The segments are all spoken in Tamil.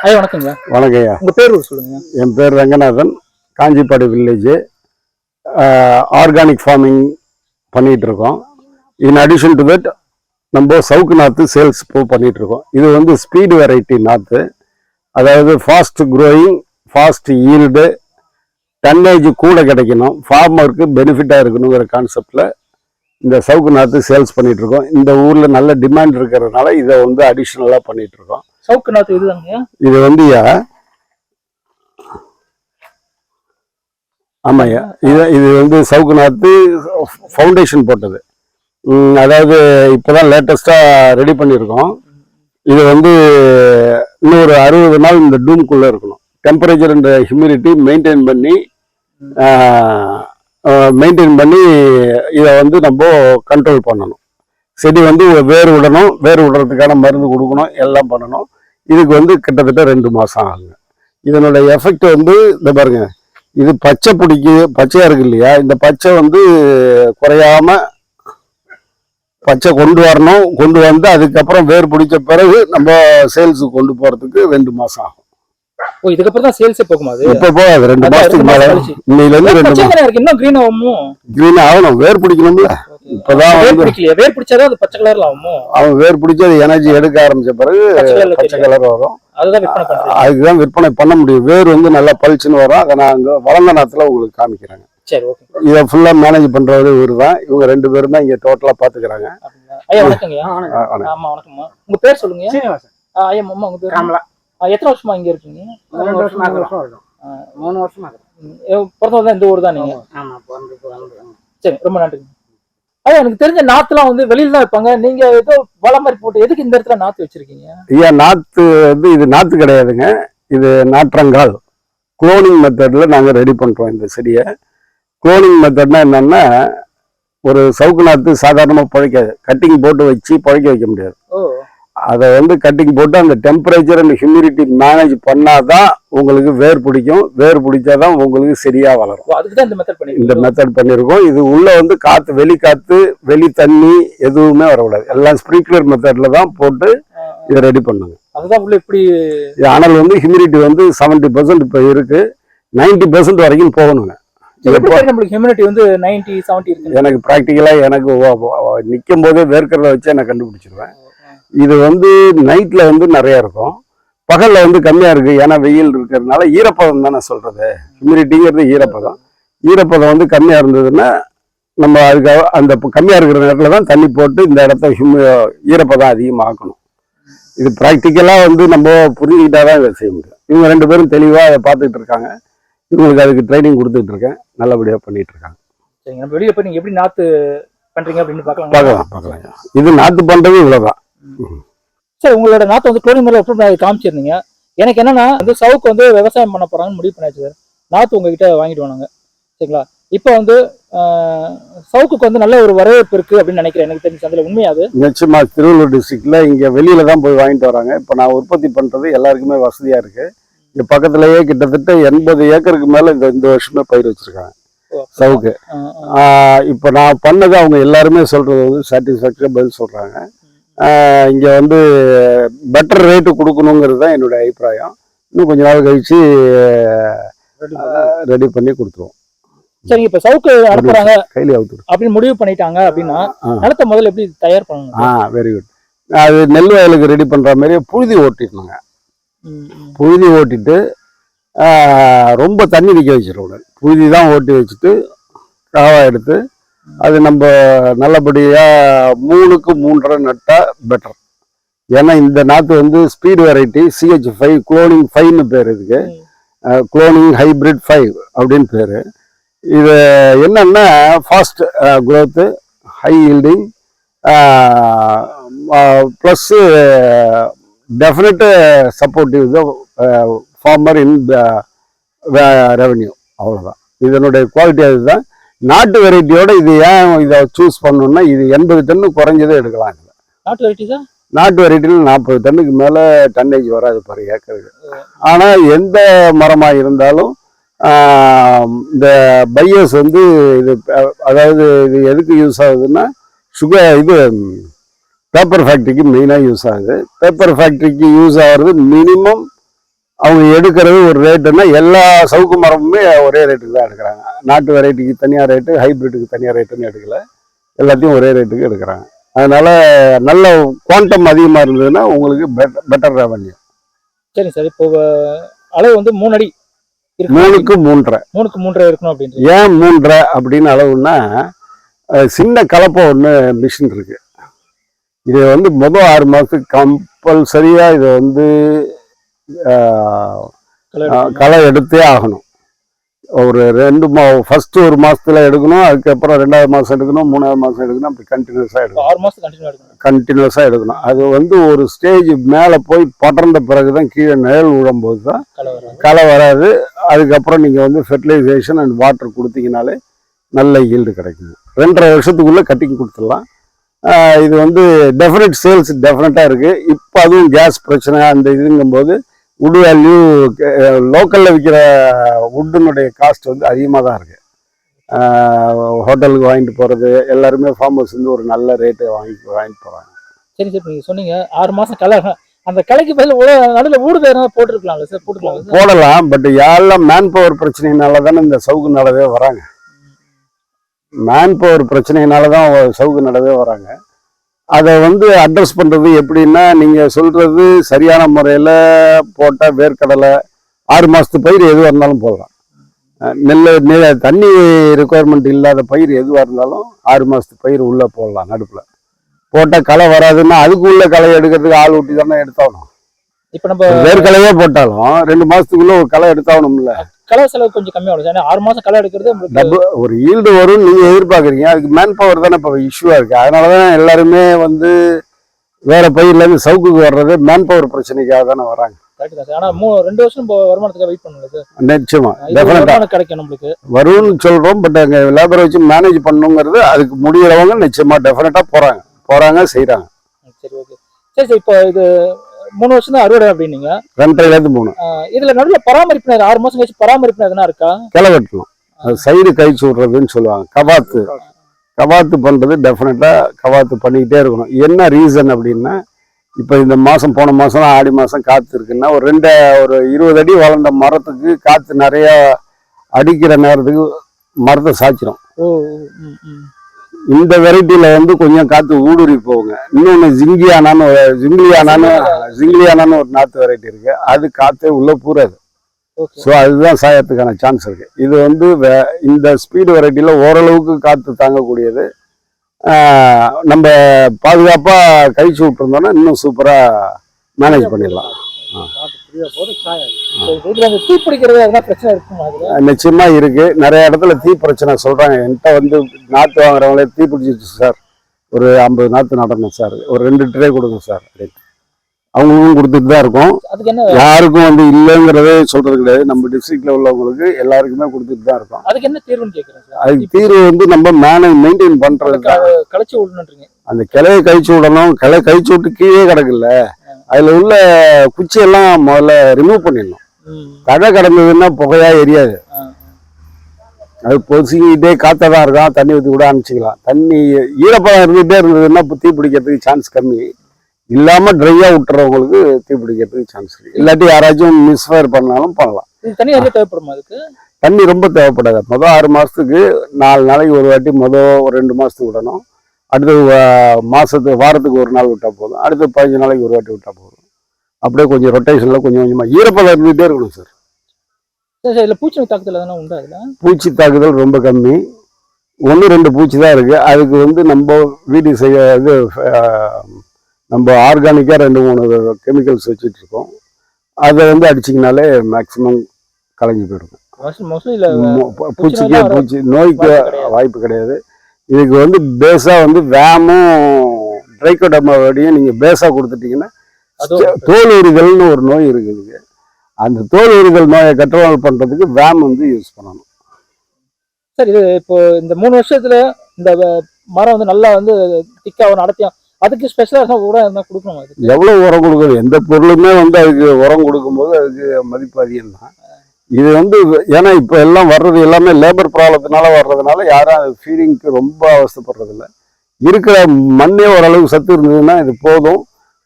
ஐயா வணக்கங்க. வணக்கம்யா. உங்க பேர் சொல்லுங்க. என் பேர் ரங்கநாதன், காஞ்சிப்பாடு வில்லேஜ். ஆர்கானிக் ஃபார்மிங் பண்ணிட்டு இருக்கோம். இன் அடிஷன் டு தட் நம்ம சவுக்கு நாற்று சேல்ஸ் பண்ணிட்டு இருக்கோம். இது வந்து ஸ்பீடு வெரைட்டி நாற்று, அதாவது fast growing, fast yield, tonnage கூட கிடைக்கணும், ஃபார்மருக்கு பெனிஃபிட்டாக இருக்கணுங்கிற கான்செப்டில் இந்த சவுக்கு நாற்று சேல்ஸ் பண்ணிட்டு இருக்கோம். இந்த ஊரில் நல்ல டிமாண்ட் இருக்கிறதுனால இதை வந்து அடிஷ்னலாக பண்ணிட்டு இருக்கோம். சவுக்கு நாத்து இதுதாங்க. இது வந்து ஆமாய்யா, இது வந்து சவுக்கு நாத்து ஃபவுண்டேஷன் போட்டது. அதாவது இப்போதான் லேட்டஸ்டா ரெடி பண்ணியிருக்கோம். இது வந்து இன்னும் ஒரு 60 நாள் இந்த டூம்குள்ள இருக்கணும். டெம்பரேச்சர் அண்ட் ஹியூமிடிட்டி மெயின்டைன் பண்ணி இதை வந்து நம்ம கண்ட்ரோல் பண்ணணும். செடி வந்து வேர் விடணும், வேர் விடுறதுக்கான மருந்து கொடுக்கணும், எல்லாம் பண்ணணும். இதுக்கு வந்து கிட்டத்தட்ட 2 மாதம் ஆகுங்க. இதனுடைய எஃபெக்ட் வந்து இந்த பாருங்க, இது பச்சையா இருக்கு இல்லையா, இந்த பச்சை வந்து குறையாம பச்சை கொண்டு வரணும். கொண்டு வந்து அதுக்கப்புறம் வேர் பிடிச்ச பிறகு நம்ம சேல்ஸுக்கு கொண்டு போறதுக்கு 2 மாதம் ஆகும். இதுக்கப்புறம் தான் சேல்ஸே போகுமா? இப்ப போகாது, 2 மாசத்துக்கு மேல. இன்னையில இருந்து 2 மாசம் இன்னும் கிரீன் ஆகணும். வேர் பிடிக்கணும்ல. இப்பதான் வேர் பிடிச்சாதான் அது பச்சை கலர்ல ஆகுமோ? அவன் வேர் பிடிச்சி அது எனர்ஜி எடுக்க ஆரம்பிச்ச பிறகு பச்சை கலர் வரும். அதுதான் விற்பனை பண்ண முடியும். வேர் வந்து நல்லா பளிச்சுன்னு வரும். அதை நான் அங்க வளர்ந்த நேரத்துல உங்களுக்கு காமிக்கிறேங்க. இதை ஃபுல்லா மேனேஜ் பண்றது இவரு தான். இவங்க 2 பேரும் தான் இங்க டோட்டலா பாத்துக்கிறாங்க. உங்க பேர் சொல்லுங்க. உங்க பேர் ராமலா. எத்தனை வருஷமா இங்க இருக்கீங்க? 3 வருஷமா இருக்கும். 3 வருஷமா பிறந்தது இந்த ஊர் தான் நீங்க? சரி, ரொம்ப நன்றி. எனக்கு தெரிஞ்ச நாத்துலாம் வந்து வெளியில தான் வைப்பாங்க. நீங்க ஏதோ வள மாதிரி போட்டு எதுக்கு இந்த இடத்துல நாத்து வச்சிருக்கீங்க? ஐயா, நாத்து வந்து இது நாத்து கிடையாதுங்க. இது நாற்றங்கால். குளோனிங் மெத்தட்ல நாங்க ரெடி பண்றோம் இந்த செடியை. குளோனிங் மெத்தட்னா என்னன்னா, ஒரு சவுக்கு நாத்து சாதாரணமா பழைக்காது. கட்டிங் போட்டு வச்சு பழைக்க வைக்க முடியாது. அதை வந்து கட்டிங் போட்டு அந்த டெம்பரேச்சர் அண்ட் ஹியூமிடிட்டி மேனேஜ் பண்ணாதான் உங்களுக்கு வேர் பிடிக்கும். வேர் பிடிச்சாதான் உங்களுக்கு சரியா வளரும். இந்த மெத்தட் பண்ணிருக்கோம். இது உள்ள வந்து காத்து, வெளி காத்து, வெளி தண்ணி எதுவுமே வரக்கூடாது. எல்லாம் ஸ்ப்ரிங்க்லர் மெத்தட்ல தான் போட்டு இதை ரெடி பண்ணுங்க. அதுதான் உள்ள இப்படி ஆனால் வந்து ஹியூமிடிட்டி வந்து 70% இப்ப இருக்கு. 90% வரைக்கும் போகணுங்க. எனக்கு பிராக்டிக்கலா எனக்கு நிக்கும் போதே வேர்க்கிறத வச்சு நான் கண்டுபிடிச்சிருவேன். இது வந்து நைட்ல வந்து நிறைய இருக்கும், பகல்ல வந்து கம்மியா இருக்கு. ஏன்னா வெயில் இருக்கிறதுனால ஈரப்பதம் தானே சொல்றது. ஹியூமிடிட்டிங்கிறது ஈரப்பதம். ஈரப்பதம் வந்து கம்மியா இருந்ததுன்னா நம்ம அதுக்காக அந்த கம்மியா இருக்கிற நேரத்துல தான் தண்ணி போட்டு இந்த இடத்த ஈரப்பதம் அதிகமாக்கணும். இது பிராக்டிக்கலா வந்து நம்ம புரிஞ்சுக்கிட்டாதான் இதை செய்ய முடியும். இவங்க 2 பேரும் தெளிவா அதை பார்த்துட்டு இருக்காங்க. இவங்களுக்கு அதுக்கு ட்ரைனிங் கொடுத்துட்டு இருக்கேன். நல்லபடியா பண்ணிட்டு இருக்காங்க. வெளியே போய் நீங்க எப்படி நாத்து பண்றீங்க அப்படின்னு பார்க்கலாம். இது நாத்து பண்றது இவ்வளவுதான். சரி, உங்களோட நாத்து வந்து குளோனிங் முறையில் காமிச்சிருந்தீங்க. எனக்கு என்னன்னா, வந்து சவுக்கு வந்து விவசாயம் பண்ண போறாங்கன்னு முடிவு பண்ணியாச்சு. நாத்து உங்ககிட்ட வாங்கிட்டு வாங்க. சரிங்களா? இப்போ வந்து சவுக்குக்கு வந்து நல்ல ஒரு வரவேற்பு இருக்கு அப்படின்னு நினைக்கிறேன். எனக்கு தெரிஞ்ச அதுல உண்மையாது. நிச்சயமா திருவள்ளூர் டிஸ்ட்ரிக்ட்ல இங்க வெளியில தான் போய் வாங்கிட்டு வராங்க. இப்போ நான் உற்பத்தி பண்றது எல்லாருக்குமே வசதியா இருக்கு. இங்க பக்கத்திலேயே கிட்டத்தட்ட 80 ஏக்கருக்கு மேல இந்த வருஷமே பயிர் வச்சிருக்காங்க சவுக்கு. இப்போ நான் பண்ணது அவங்க எல்லாருமே சொல்றது வந்து சாட்டிஸ்ஃபேக்டரி சொல்றாங்க. இங்க வந்து பெட்டர் ரேட்டு கொடுக்கணுங்கிறது தான் என்னுடைய அபிப்பிராயம். இன்னும் கொஞ்ச நாள் கழிச்சு ரெடி பண்ணி கொடுத்துருவோம். சரி, இப்ப சவுக்கு அனுப்புறாங்க கையில அப்படின்னு முடிவு பண்ணிட்டாங்க அப்படின்னா நிலத்தை முதல்ல எப்படி தயார் பண்ணணும்? Very good. அது நெல் வயலுக்கு ரெடி பண்ற மாதிரி புழுதி ஓட்டிடணுங்க. புழுதி ஓட்டிட்டு ரொம்ப தண்ணி நிற்க வச்சிடக்கூடாது. புழுதி தான் ஓட்டி வச்சுட்டு காவா எடுத்து அது நம்ம நல்லபடியா 3க்கு 3.5 நட்டா பெட்டர். ஏன்னா இந்த நாத்து வந்து ஸ்பீடு வெரைட்டி CH5 குளோனிங் 5ன்னு பேர். இதுக்கு குளோனிங் ஹைபிரிட் 5 அப்படின்னு பேரு. இது என்னன்னா fast growth, high yielding, plus definite supportive the farmer in revenue. அவ்வளோதான் இதனுடைய குவாலிட்டி. அதுதான் நாட்டு வெரைட்டியோட இது ஏன் இதை சூஸ் பண்ணணும்னா, இது 80 டன்னு குறைஞ்சதை எடுக்கலாம். நாட்டு வெரைட்டியில் 40 டன்னுக்கு மேல டன்னேஜ் வராது பாரு ஏக்கருக்கு. ஆனா எந்த மரமா இருந்தாலும் இந்த பையர்ஸ் வந்து இது, அதாவது இது எதுக்கு யூஸ் ஆகுதுன்னா, இது பேப்பர் ஃபேக்ட்ரிக்கு மெயினாக யூஸ் ஆகுது. பேப்பர் ஃபேக்ட்ரிக்கு யூஸ் ஆகிறது மினிமம் அவங்க எடுக்கிறது ஒரு ரேட்டுன்னா எல்லா சவுக்கு மரமுமே ஒரே ரேட்டுக்கு தான் எடுக்கிறாங்க. நாட்டு வெரைட்டிக்கு தனியாக ரேட்டு, ஹைப்ரிட்டுக்கு தனியாக ரேட்டுன்னு எடுக்கல, எல்லாத்தையும் ஒரே ரேட்டுக்கு எடுக்கிறாங்க. அதனால நல்ல குவாண்டம் அதிகமாக இருந்ததுன்னா உங்களுக்கு பெட்டர் ரெவன்யூ. சரி சார், இப்போ அளவு வந்து 3 அடி 3க்கு 3.5 3க்கு 3.5 இருக்கணும் அப்படின்னு. ஏன் 3.5 அப்படின்னு அளவுன்னா சின்ன கலப்பை ஒன்று மிஷின் இருக்கு. இது வந்து முதல் 6 மாதத்துக்கு கம்பல்சரியா இதை வந்து களை எடுத்தே ஆகணும். ஒரு ஃபர்ஸ்ட் 1 மாசத்துல எடுக்கணும், அதுக்கப்புறம் 2வது மாசம் எடுக்கணும், 3வது மாசம் எடுக்கணும், அப்படி கண்டினியூஸா எடுக்கணும். 6 மாசம் கண்டினியூஸா எடுக்கணும். அது வந்து ஒரு ஸ்டேஜ் மேல போய் படர்ந்த பிறகுதான் கீழே நிழல் விழும்போது தான் களை வராது. அதுக்கப்புறம் நீங்க வந்து ஃபெர்டிலைசேஷன் அண்ட் வாட்டர் கொடுத்தீங்கனாலே நல்ல ஈல்டு கிடைக்குது. 2.5 வருஷத்துக்குள்ள கட்டிங் கொடுத்துடலாம். இது வந்து டெஃபினட் சேல்ஸ் டெஃபினட்டா இருக்கு. இப்போ அதுவும் கேஸ் பிரச்சனை அந்த இதுங்கும்போது வுட் வேல்யூ லோக்கலில் விற்கிற வுட்டுனுடைய காஸ்ட் வந்து அதிகமாக தான் இருக்குது. ஹோட்டலுக்கு வாங்கிட்டு போகிறது எல்லாருமே ஃபார்மர்ஸ் வந்து ஒரு நல்ல ரேட்டு வாங்கிட்டு போகிறாங்க. சரி சார், நீங்கள் சொன்னீங்க 6 மாதம் களை, அந்த கலைக்கு பதில் நடுவில் ஊடு வேறு போட்டுருக்கலாம்ல சார்? போடலாம், பட் யாரெல்லாம் மேன் பவர் பிரச்சனையினால தானே இந்த சவுக்கு நடவே வராங்க. மேன் பவர் பிரச்சனையினால தான் சவுக்கு நடவே வராங்க. அதை வந்து அட்ரஸ் பண்ணுறது எப்படின்னா, நீங்கள் சொல்கிறது சரியான முறையில் போட்டால் வேர்க்கடலை 6 மாதத்து பயிர் எதுவாக இருந்தாலும் போடலாம். தண்ணி ரெக்குவயர்மெண்ட் இல்லாத பயிர் எதுவாக இருந்தாலும் 6 மாதத்து பயிர் உள்ளே போடலாம். நடுப்பில் போட்டால் களை வராதுன்னா அதுக்கு உள்ள களை எடுக்கிறதுக்கு ஆள் ஊட்டி தானே எடுத்தாகணும். இப்போ நம்ம வேர்க்கலையே போட்டாலும் 2 மாதத்துக்குள்ளே ஒரு களை எடுத்தாகணும்ல. களை செலவு கொஞ்சம் கம்மியாகும். 6 மாதம் களை எடுக்கிறது ஒரு ஈல்டு வரும் நீங்க எதிர்பார்க்குறீங்க. அதுக்கு மேன் பவர் தானே இப்போ இஷ்யூவா இருக்கு. அதனாலதான் எல்லாருமே வந்து வேற பயிர்ல இருந்து சவுக்குக்கு வர்றது மேன் பவர் பிரச்சனைக்காக தானே வராங்க. ஆனா 2 வருஷம் வருமானத்துக்கு வெயிட் பண்ணுங்க. நிச்சயமா கிடைக்கும் நம்மளுக்கு வரும்னு சொல்றோம். பட் அங்க லேபரை வச்சு மேனேஜ் பண்ணுங்கிறது அதுக்கு முடியறவங்க நிச்சயமா டெஃபினட்டா போறாங்க செய்யறாங்க. சரி, ஓகே. சரி சார், இப்போ இது 3 வருஷம் தான் அறுவடை அப்படின்னீங்க. 2.5 to 3. இதுல நடுவில் பராமரிப்பு 6 மாசம் கழிச்சு பராமரிப்பு எதுனா இருக்கா? கிளை வெட்டணும், சைடு கழிச்சு விடுறதுன்னு சொல்லுவாங்க. கவாத்து பண்றது டெஃபினட்டா கவாத்து பண்ணிக்கிட்டே இருக்கணும். என்ன ரீசன் அப்படின்னா, இப்ப இந்த மாசம் போன மாசம் ஆடி மாசம் காத்து இருக்குன்னா ஒரு 20 அடி வளர்ந்த மரத்துக்கு காத்து நிறைய அடிக்கிற நேரத்துக்கு மரத்தை சாய்ச்சிரும். இந்த வெரைட்டியில வந்து கொஞ்சம் காத்து ஊடுருவி போகுங்க. இன்னொன்னு ஜிங்கிலியானான்னு ஒரு நாத்து வெரைட்டி இருக்கு. அது காத்தே உள்ள பூராது. ஸோ அதுதான் சாயத்துக்கான சான்ஸ் இருக்கு. இது வந்து இந்த ஸ்பீடு வெரைட்டியில ஓரளவுக்கு காத்து தாங்கக்கூடியது. நம்ம பாதுகாப்பா கழிச்சு விட்டுருந்தோம்னா இன்னும் சூப்பரா மேனேஜ் பண்ணிடலாம். நிச்சயமா இருக்கு. நிறைய இடத்துல தீ பிரச்சனை சொல்றாங்க. என்கிட்ட வந்து நாத்து வாங்குறவங்களே தீ பிடிச்சிச்சு சார், ஒரு 50 நாத்து நடணும் சார், ஒரு 2 ட்ரே கொடுங்க சார் அப்படின்னு அவங்களுக்கும் கொடுத்துட்டு தான் இருக்கோம். யாருக்கும் வந்து இல்லைங்கிறதே சொல்றது கிடையாது. நம்ம டிஸ்ட்ரிக்ட்ல உள்ளவங்களுக்கு எல்லாருக்குமே கொடுத்துட்டு தான் இருக்கோம். அதுக்கு என்ன தீர்வுன்னு கேட்குறேன். அதுக்கு தீர்வு வந்து நம்ம மெயின்டைன் பண்றது. கழிச்சு விடணுன்றீங்க. அந்த கிளையை கழிச்சு விடணும். கிளை கழிச்சு விட்டு கீழே கிடக்குல்ல, அதுல உள்ள குச்சியெல்லாம் முதல்ல ரிமூவ் பண்ணிடணும். தடை கிடந்ததுன்னா புகையா எரியாது. அது பொசிக்கிட்டே காத்ததான் இருக்கும். தண்ணி ஊற்றி கூட அனுப்பிச்சிக்கலாம். தண்ணி ஈரப்பதம் இருந்துகிட்டே இருந்ததுன்னா தீ பிடிக்கிறதுக்கு சான்ஸ் கம்மி. இல்லாம ட்ரையா விட்டுறவங்களுக்கு தீ பிடிக்கிறதுக்கு சான்ஸ் இருக்கு. இல்லாட்டி யாராச்சும் மிஸ்ஃபயர் பண்ணாலும் பண்ணலாம். தண்ணி தேவைப்படுமா? அதுக்கு தண்ணி ரொம்ப தேவைப்படாது. மொதல் 6 மாசத்துக்கு 4 நாளைக்கு ஒரு வாட்டி, ஒரு 2 மாசத்துக்கு விடணும். அடுத்து வாரத்துக்கு 1 நாள் விட்டா போதும். அடுத்து 15 நாளைக்கு ஒரு வாட்டி விட்டா போதும். அப்படியே கொஞ்சம் ரொட்டேஷன்ல கொஞ்சம் கொஞ்சமா ஈரப்பதம் இருந்துகிட்டே இருக்கணும் சார். இதுல பூச்சி தாக்குதல் உண்டா? பூச்சி தாக்குதல் ரொம்ப கம்மி. 1-2 பூச்சி தான் இருக்கு. அதுக்கு வந்து நம்ம வீடு நம்ம ஆர்கானிக்கா 2-3 கெமிக்கல்ஸ் வச்சுட்டு இருக்கோம். அதை வந்து அடிச்சிங்கனாலே மேக்சிமம் கலைஞ்சு போயிடும். பூச்சி நோய்க்கு வாய்ப்பு கிடையாது. இதுக்கு வந்து பேஸா வந்து வேமும் ட்ரைகோடர்மாவையும் நீங்க பேஸா கொடுத்துட்டீங்கன்னா, தோல் உரிதல்னு ஒரு நோய் இருக்குது. அந்த தோல் உரிதல் நோயை கண்ட்ரோல் பண்றதுக்கு வேம் வந்து யூஸ் பண்ணணும். சார், இது இப்போ இந்த 3 வருஷத்துல இந்த மரம் வந்து நல்லா வந்து திக்கா நடத்தியும் அதுக்கு ஸ்பெஷலா உரம் கொடுக்கணும். எவ்வளவு உரம் கொடுக்கணும்? எந்த பொருளுமே வந்து அதுக்கு உரம் கொடுக்கும்போது அதுக்கு மதிப்பு அதிகம் தான். இது வந்து ஏன்னா இப்போ எல்லாம் வர்றது எல்லாமே லேபர் ப்ராப்ளத்தினால வர்றதுனால யாரும் ஃபீடிங்க்கு ரொம்ப அவசரப்படுறது இல்லை. இருக்கிற மண்ணே ஓரளவுக்கு சத்து இருந்ததுன்னா இது போதும்.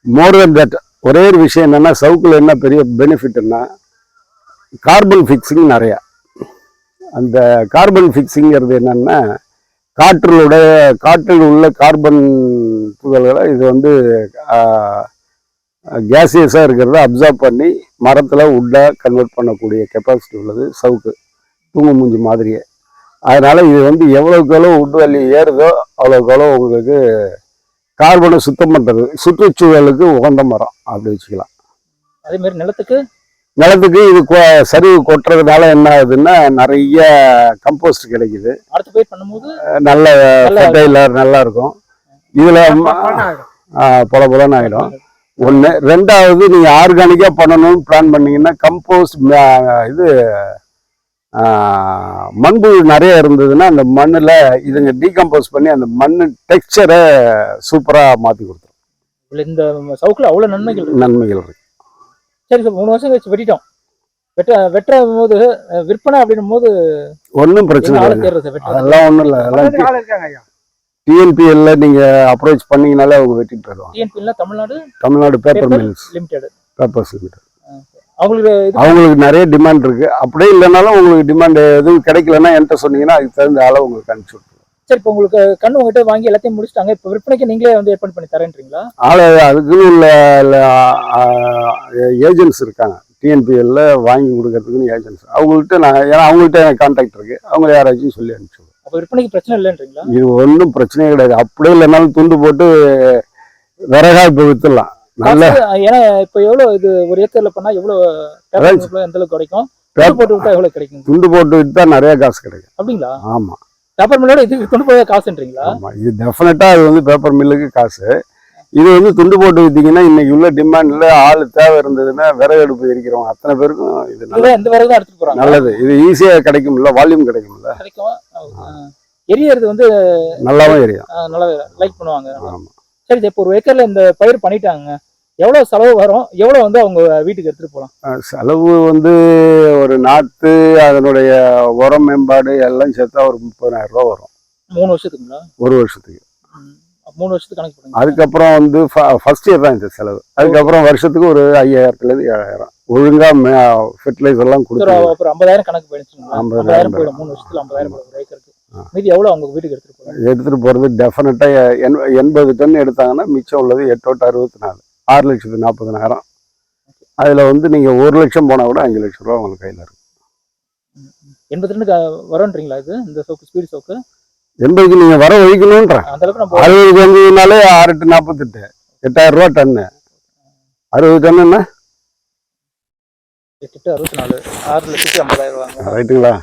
மோர் தென் தட். ஒரே ஒரு விஷயம் என்னன்னா, சவுக்குல என்ன பெரிய பெனிஃபிட்னா, கார்பன் ஃபிக்ஸிங் நிறையா. அந்த கார்பன் ஃபிக்ஸிங்கிறது என்னன்னா, காற்றில் உள்ள கார்பன் துகள்களை இது வந்து கேசியஸாக இருக்கிறத அப்சர்வ் பண்ணி மரத்தில் உட்டாக கன்வெர்ட் பண்ணக்கூடிய கெப்பாசிட்டி உள்ளது சவுக்கு, தூங்கு மூஞ்சி மாதிரியே. அதனால் இது வந்து எவ்வளோக்கு எவ்வளோ உட்டு வலி ஏறுதோ அவ்வளோக்கு எவ்வளோ உங்களுக்கு கார்பனை சுத்தம் பண்ணுறது, சுற்றுச்சூழலுக்கு உகந்த மரம் அப்படி வச்சுக்கலாம். அதே மாதிரி நிலத்துக்கு இது சரிவு கொட்டுறதுனால என்ன ஆகுதுன்னா நிறைய கம்போஸ்ட் கிடைக்குது. அடுத்த பயிர் பண்ணும்போது நல்ல ஃபெர்டைலர் நல்லா இருக்கும். இதுல பொல பொலன்னு ஆயிடும். ஒன்று. ரெண்டாவது, நீங்க ஆர்கானிக்கா பண்ணணும்னு பிளான் பண்ணீங்கன்னா கம்போஸ்ட் இது மண்புழு நிறைய இருந்ததுன்னா அந்த மண்ணில் இதுங்க டீகம்போஸ் பண்ணி அந்த மண் டெக்ஸ்சரை சூப்பராக மாற்றி கொடுத்துரும். இந்த சவுக்கில் அவ்வளோ நன்மைகள் இருக்கு. சரி சார், 3 வருஷம் கழிச்சு வெட்டிட்டோம். வெட்டுற போது விற்பனை அப்படின்னும் போது ஒன்றும் பிரச்சனை இல்லை. அதெல்லாம் ஒன்றும் இல்லை. அதெல்லாம் டிஎன்பிஎல்ல நீங்க அப்ரோச் பண்ணீங்கனாலே அவங்க வெட்டிட்டு போயிடுவாங்க. டிஎன்பிஎல்ல Tamil Nadu paper mills limited, papers limited. அவங்களுக்கு நிறைய டிமாண்ட் இருக்கு. அப்படியே இல்லைனாலும் உங்களுக்கு டிமாண்ட் எதுவும் கிடைக்கலன்னா என்கிட்ட சொன்னீங்கன்னா அதுக்கு தகுந்த ஆளை உங்களுக்கு அனுப்பிச்சு விட்டுருவோம். சரி, இப்போ உங்களுக்கு கண்ணு உங்ககிட்ட வாங்கி எல்லாத்தையும் முடிச்சிட்டாங்க. இப்போ விற்பனைக்கு நீங்களே வந்து ஏற்பாடு பண்ணி தரேன்றீங்களா? அதுக்குன்னு உள்ள ஏஜென்ட்ஸ் இருக்காங்க. டிஎன்பிஎல்ல வாங்கி கொடுக்கறதுக்குன்னு ஏஜென்ட்ஸ் அவங்கள்ட்ட அவங்கள்ட்ட எனக்கு கான்டாக்ட் இருக்கு. அவங்க யாராச்சும் சொல்லி அனுப்பிச்சு. அப்போ விற்பனைக்கு பிரச்சனை இல்லைன்றீங்களா? இது ஒன்றும் பிரச்சனையே கிடையாது. அப்படியே இல்லைனாலும் துண்டு போட்டு விறகா இப்போ வித்துடலாம். நல்ல ஏன்னா இப்போ எவ்வளோ இது ஒரு ஏக்கர்ல பண்ணா எவ்வளோ எந்த அளவுக்கு கிடைக்கும்? போட்டு விட்டா எவ்வளவு கிடைக்கும்? துண்டு போட்டு வித்தா நிறைய காசு கிடைக்கும். அப்படிங்களா? ஆமா. பேப்பர் மில்லோட இது துண்டு போய் காசுன்றீங்களா? ஆமா, இது டெஃபினட்டா அது வந்து பேப்பர் மில்லுக்கு காசு. இது வந்து துண்டு போட்டு வித்தீங்கன்னா இன்னைக்கு உள்ள டிமாண்ட்ல ஆள் தேவை இருந்ததுன்னா விறகு அடுப்பு எரிக்கிறவங்க அத்தனை பேருக்கும் இது இந்த விறகு தான் எடுத்துட்டு போறாங்க. நல்லது. இது ஈஸியா கிடைக்கும்ல, வால்யூம் கிடைக்கும்ல. எரியறது வந்து நல்லாவே எரியும். நல்லா லைக் பண்ணுவாங்க. ஆமா. சரி, இப்போ ஒரு ஏக்கர்ல இந்த பயிர் பண்ணிட்டாங்க, எவ்வளவு செலவு வரும்? எவ்வளவு வந்து அவங்க வீட்டுக்கு எடுத்துட்டு போகலாம்? செலவு வந்து ஒரு நாத்து, அதனுடைய உரம் மேம்பாடு எல்லாம் சேர்த்தா ஒரு 30,000 ரூபா வரும். 3 வருஷத்துக்குங்களா? 1 வருஷத்துக்கு. 3 வருஷத்துக்கு கணக்கு பண்ணுங்க. அதுக்கப்புறம் வந்து ஃபர்ஸ்ட் இயர் தான் இந்த செலவு. அதுக்கப்புறம் வருஷத்துக்கு ஒரு 5,000 7,000 ஒழுங்கா ஃபெர்டிலைசர் எல்லாம் கொடுத்துருவோம். அப்புறம் 50,000 கணக்கு போயிடுச்சுங்களா? 50,000 போயிடும். 3 வருஷத்துல 50,000 போயிடும் ஒரு ஏக்கருக்கு. மீதி எவ்வளவு அவங்க வீட்டுக்கு எடுத்துட்டு போறது டெஃபினட்டா 80 டன் எடுத்தாங்கன்னா மிச்சம் உள்ளது 8 64 6,40,000. அதுல வந்து நீங்க 1 லட்சம் போனா கூட 5 லட்சம் ரூபா உங்களுக்கு கையில இருக்கும். 80 டன்னுக்கு வரன்றீங்களா? இது இந்த சோக்கு ஸ்பீடு சோக்கு 80க்கு நீங்க வர வைக்கணும்ன்ற. 60 வந்ததுனாலே 6 டு 48 8,000 ரூபா டன்னு. 60 டன்னுன்னா 8 64 6,50,000 ரூபா ரைட்டுங்களா?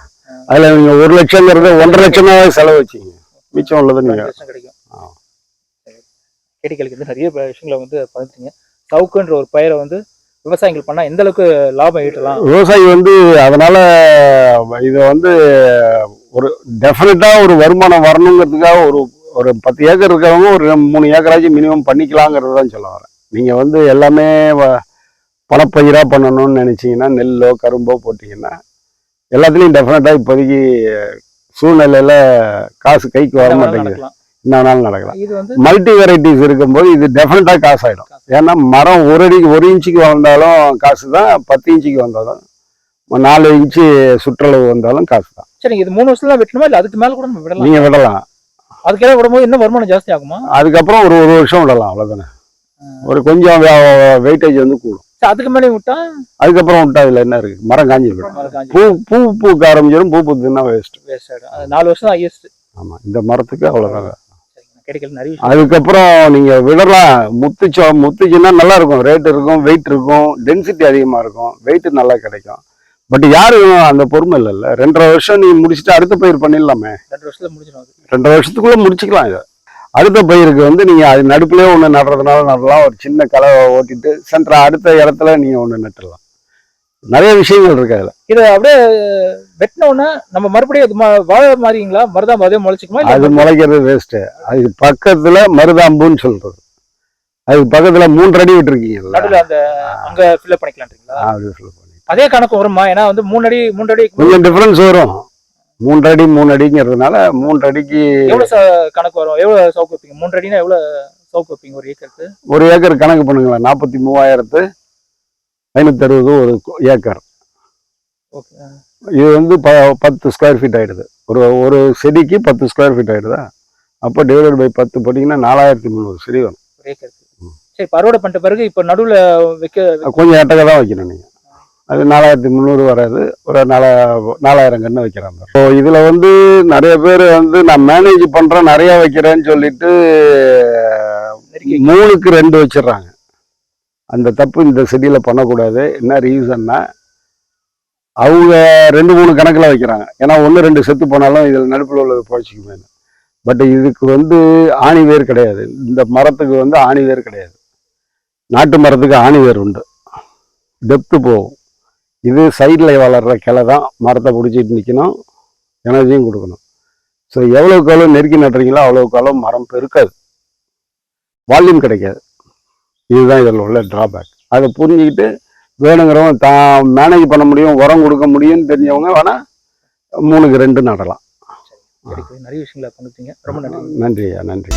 அதுல நீங்க 1 லட்சம்ங்கிறது 1.5 லட்சமாவே செலவு வச்சீங்க, மிச்சம் உள்ளது நீங்க கிடைக்கும். கேடிகளுக்கு நிறைய விஷயங்களை வந்து பகிர்ந்தீங்க. சவுக்குன்ற ஒரு பயிரை வந்து விவசாயிகள் பண்ணா எந்த அளவுக்கு லாபம் ஈட்டலாம்? விவசாயி வந்து அதனால இதை வந்து ஒரு டெஃபினட்டா ஒரு வருமானம் வரணுங்கிறதுக்காக ஒரு 10 ஏக்கர் இருக்கிறவங்க ஒரு 3 ஏக்கராச்சும் மினிமம் பண்ணிக்கலாங்கிறது தான் சொல்ல வரேன். நீங்க வந்து எல்லாமே பணப்பயிரா பண்ணணும்னு நினைச்சீங்கன்னா, நெல்லோ கரும்போ போட்டீங்கன்னா எல்லாத்துலயும் டெஃபினட்டா இப்போதைக்கு சூழ்நிலையில காசு கைக்கு வர மாட்டேங்குது. என்ன வேணாலும் நடக்கலாம். இது வந்து மல்டி வெரைட்டிஸ் இருக்கும்போது இது டெஃபினட்டா காசு ஆயிடும். ஏன்னா மரம் 1 இன்ச்சுக்கு வந்தாலும் காசு தான், 10 இன்ச்சுக்கு வந்தாலும் 4 இன்ச்சு சுற்றளவு வந்தாலும் காசு தான். சரி, இது 3 வருஷத்துல விட்டணுமா இல்ல அதுக்கு மேல கூட விடலாம்? நீங்க விடலாம். அதுக்கே விடும்போது இன்னும் வருமானம் ஜாஸ்தி ஆகுமா? அதுக்கப்புறம் ஒரு வருஷம் விடலாம், அவ்வளவுதானே. ஒரு கொஞ்சம் வெயிட்டேஜ் வந்து கூடும். அதுக்கு மேலே விட்டா அதுக்கப்புறம் விட்டா இதுல என்ன இருக்கு? மரம் காஞ்சி போயிடும். பூக்க ஆரம்பிச்சிடும். பூ பூத்துன்னா வேஸ்ட் ஆயிடும். 4 வருஷம் தான் ஹையஸ்ட். ஆமா, இந்த மரத்துக்கு அவ்வளவுதான். கிடைக்கல நிறைய. அதுக்கப்புறம் நீங்க விடலாம். முத்துச்சுன்னா நல்லா இருக்கும், ரேட் இருக்கும், வெயிட் இருக்கும், டென்சிட்டி அதிகமா இருக்கும், வெயிட் நல்லா கிடைக்கும். பட் யாரும் அந்த பொறுமை இல்லைல்ல. 2.5 வருஷம் நீ முடிச்சுட்டு அடுத்த பயிர் பண்ணிடலாமே. 2 வருஷத்துல முடிச்சிடும். 2.5 வருஷத்துக்குள்ள முடிச்சுக்கலாம். இதை அடுத்த பயிருக்கு வந்து நீங்க அது நடுப்புலயே ஒண்ணு நடுறதுனால நடலாம். ஒரு சின்ன களை ஓட்டிட்டு சென்டர் அடுத்த இடத்துல நீங்க ஒண்ணு நட்டுடலாம். நிறைய விஷயங்கள் இருக்கு அதுல. இது அப்படியே வெட்டின உடனே நம்ம மறுபடியும் வாழை மாறிங்களா? மருதாம்பு அதே முளைச்சிக்குமா? அது முளைக்கிறது வேஸ்ட். அதுக்கு பக்கத்துல மருதாம்புன்னு சொல்றது. அதுக்கு பக்கத்துல 3 அடி விட்டுருக்கீங்க. அங்க ஃபில்அப் பண்ணிக்கலாம்ன்றீங்களா? அது ஃபில்அப் பண்ணி அதே கணக்கு வருமா? ஏன்னா வந்து 3 அடி கொஞ்சம் டிஃபரன்ஸ் வரும். 3 அடிங்கிறதுனால 3 அடிக்கு எவ்வளவு கணக்கு வரும்? எவ்வளவு சவுக்கு வைப்பீங்க? 3 அடினா எவ்வளவு சவுக்கு வைப்பீங்க ஒரு ஏக்கருக்கு? ஒரு ஏக்கர் கணக்கு பண்ணுங்களேன். 43,560 ஒரு ஏக்கர். ஓகே. இது வந்து 10 ஸ்கொயர் ஃபீட் ஆயிடுது. ஒரு செடிக்கு 10 ஸ்கொயர் ஃபீட் ஆயிடுதா? அப்போ டிவைடட் பை 10 போட்டிங்கன்னா 4300 செடி வரும். சரி, அறுவடை பண்ணிட்ட பிறகு இப்போ நடுவில் கொஞ்சம் எட்டக்க தான் வைக்கணும் நீங்கள். அது 4300 வராது, ஒரு 4000 கன்று வைக்கிறாங்க. ஸோ இதில் வந்து நிறைய பேர் வந்து நான் மேனேஜ் பண்ணுறேன் நிறையா வைக்கிறேன்னு சொல்லிட்டு 3க்கு 2 வச்சிடுறாங்க. அந்த தப்பு இந்த செடியில் பண்ணக்கூடாது. என்ன ரீசன்னா, அவங்க 2-3 கணக்கில் வைக்கிறாங்க. ஏன்னா 1-2 செத்து போனாலும் இதில் நடுப்பில் உள்ளது குறைச்சிக்குமே. பட் இதுக்கு வந்து ஆணி வேர் கிடையாது. இந்த மரத்துக்கு வந்து ஆணி வேர் கிடையாது. நாட்டு மரத்துக்கு ஆணி வேர் உண்டு, டெப்த்து போகும். இது சைடில் வளர்கிற கிளை தான் மரத்தை பிடிச்சிட்டு நிற்கணும், எனர்ஜியும் கொடுக்கணும். ஸோ எவ்வளோக்கு எவ்வளோ நெருக்கி நட்டுறீங்களோ அவ்வளோக்கு எவ்வளோ மரம் பெருக்காது, வால்யூம் கிடைக்காது. இதுதான் இதில் உள்ள ட்ராபேக். அதை புரிஞ்சுக்கிட்டு வேணுங்கிறவங்க தான் மேனேஜ் பண்ண முடியும், உரம் கொடுக்க முடியும்னு தெரிஞ்சவங்க வேணால் 3க்கு 2 நடலாம். நிறைய விஷயங்களை பங்குத்தீங்க. ரொம்ப நன்றி. நன்றி ஐயா, நன்றி.